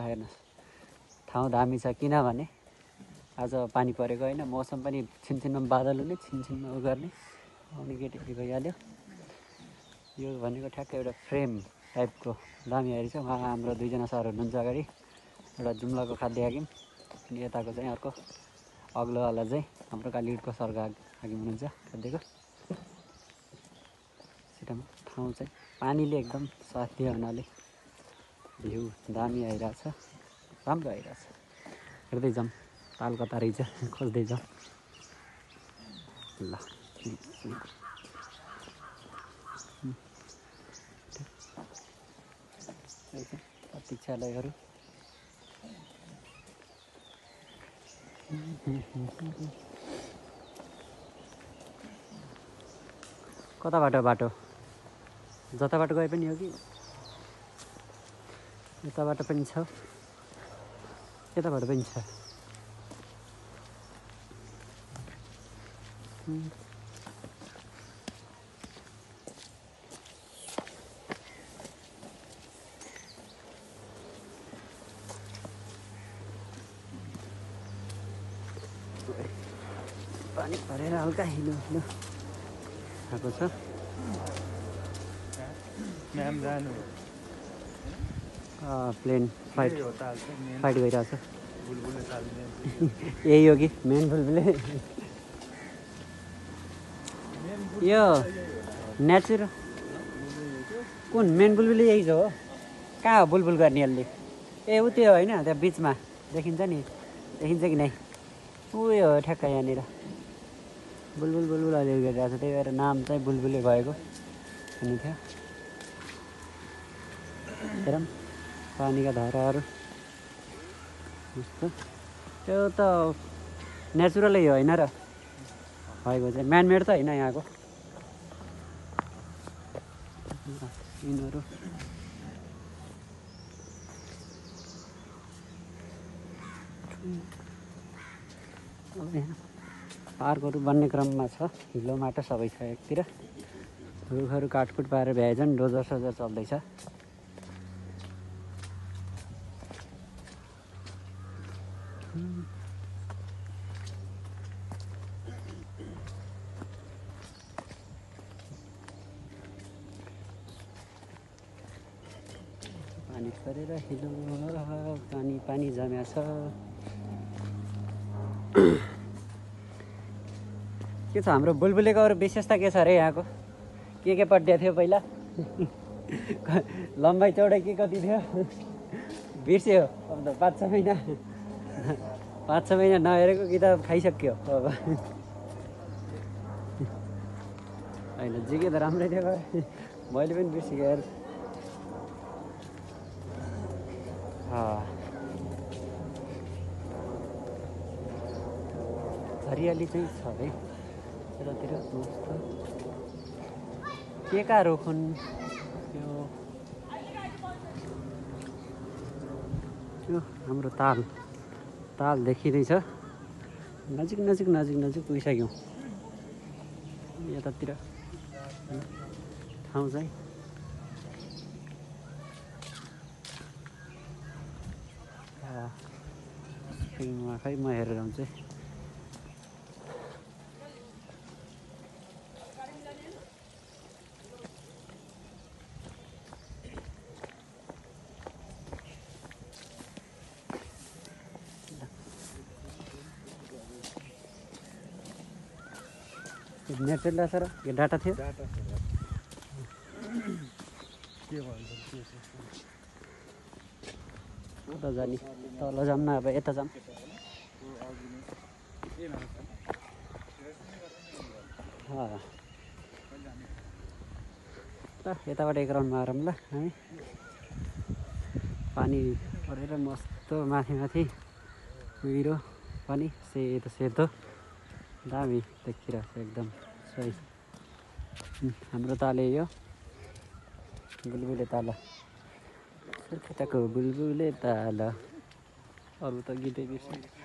हेर्नुहोस् ठाउँ दामी छ किनभने आज पानी परेको होइन मौसम पनि छिनछिनमा बादल हुने छिनछिनमा उ गर्ने आउने केटी भइहाल्यो यो भनेको ठ्याक्कै एउटा फ्रेम टाइपको दामी हेरेछ उहाँ हाम्रो दुईजना सर हुनुहुन्छ अगाडि एउटा जुम्लाको खाद्य हाकिम अनि यताको चाहिँ अर्को अग्लोवाला चाहिँ हाम्रो कालीगढको सरको हाकिम हुनुहुन्छ खाद्यको सिटामा ठाउँ चाहिँ पानीले एकदम साथ दियो हुनाले भ्यू दामी आइरहेछ राम्रो आइरहेछ हेर्दै जाउँ ताल कता रहेछ खोज्दै जाउँ ल प्रतीक्षालयहरू कताबाट बाटो जताबाट गए पनि हो कि यताबाट पनि छ यताबाट पनि छ पानी परेर हल्का हिलो हिलो आएको छ प्लेन फाइट भइरहेछ यही हो कि मेन बुलबुले यो नेचुरल कुन मेन बुलबुले यही छ हो कहाँ हो बुलबुल गर्ने यसले ए उ त्यो होइन त्यहाँ बिचमा देखिन्छ नि देखिन्छ कि नै उयो हो ठ्याक्क यहाँनिर बुलबुल बुलबुल अलिअलि गरिरहेको छ त्यही भएर नाम चाहिँ बुलबुले भएको हुने थियो हेरौँ पानीका धाराहरू त्यो त नेचुरलै हो होइन र भएको चाहिँ म्यानमेड त होइन यहाँको यिनीहरू पार्कहरू बन्ने क्रममा छ हिलो माटो सबै छ एकतिर रुखहरू काटकुट पारेर भ्याएछन् डोजर सोजर चल्दैछ पानी परेर हिलो पानी पानी जम्या छ के छ हाम्रो बुलबुलेको अरू विशेषता के छ अरे यहाँको के पड्या थियो पहिला लम्बाइ चौडाइ के कति थियो बिर्स्यो अब त 5-6 महिना 5-6 महिना नहेरेको किताब खाइसक्यो अब होइन जिके त राम्रै थियो मैले पनि बिर्सेको यार हरियाली चाहिँ छ है यतातिर मस्त के का रुख हुन् यो हाम्रो ताल देखिँदैछ नजिक पुगिसक्यौँ यतातिर ठाउँ चाहिँ खै म हेरेर आउँछु नेट चलिरहेको छ र यो डाटा थियो उता जाने तल जाऊँ न अब यता जाऊँ ल यताबाट एक राउन्ड मारौँ ल हामी पानी परेर मस्त माथि उहिरो पनि सेतो दामी देखिरहेको छ एकदम सही हाम्रो ताले यो बुलबुले ताल सुर्खेतको बुलबुले ताल अरू त गीतै बिर्सेँ